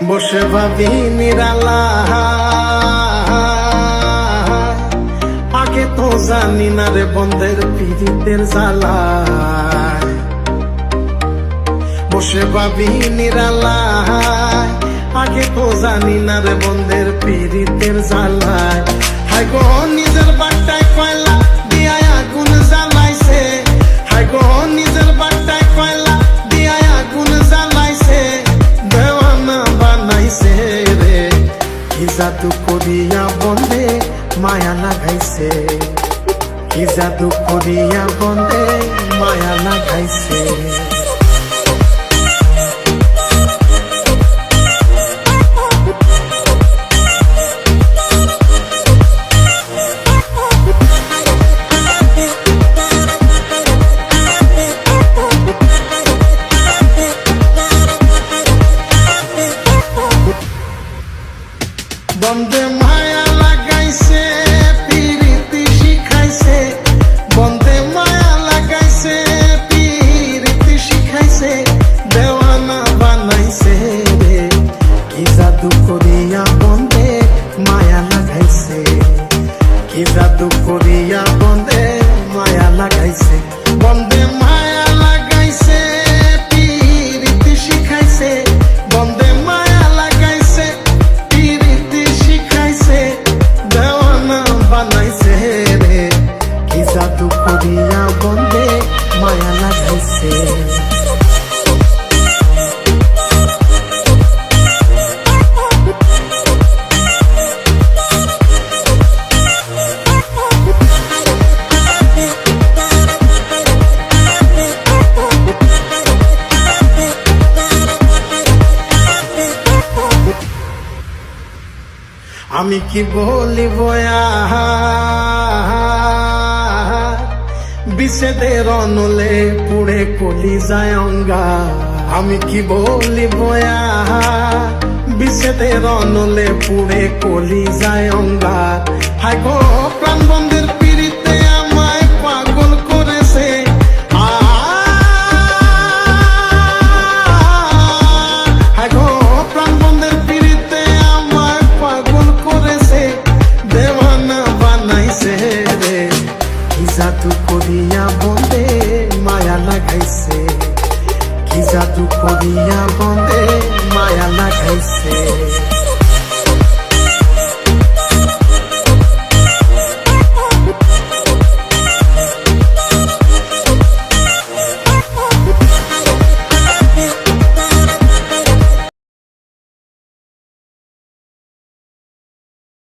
বসে ভাবি নিরালা, আগে তো জানি না রে বন্ধের পীড়িতের জ্বালা। বসে ভাবি নিরালা, আগে তো জানি না রে বন্ধের পীড়িতের জ্বালায়। হাই গো নিজের বাট্টায় কয়লা দিয়া আগুন জ্বালাইছে, হাই গো নিজের বাট্টায় কয়লা দিয়া আগুন জ্বালাইছে, দেওয়ানা বানাইছে রে। কি জাদু করিয়া বন্ধে মায়া লাগাইছে, কি জাদু করিয়া বন্ধে মায়া লাগাইছে। বন্ধে মায়া লাগাইছে, পীড়িতি শিখাইছে, বন্ধে মায়া লাগাইছে, পীড়িতি শিখাইছে, দেওয়ানা বানাইছে রে। কি জাদু করিয়া বন্ধে মায়া লাগাইছে, কি জাদু করিয়া বন্ধে মায়া লাগাইছে। বন্ধে মায়া লাগাইছে, পীড়িতি শিখাইছে, বন্ধে মায়া লাগাইছে, পীড়িতি শিখাইছে, দেওয়ানা বানাইছে রে। কি জাদু করিয়া বন্ধে মায়া লাগাইছে। আমি কি বলিব বিষেদের অনলে পুড়ে কলি যায় অঙ্গা। আমি কি বলিব বিষেদের অনলে পুড়ে কলি যায় অঙ্গা। হায় গো প্রাণ বন্ধু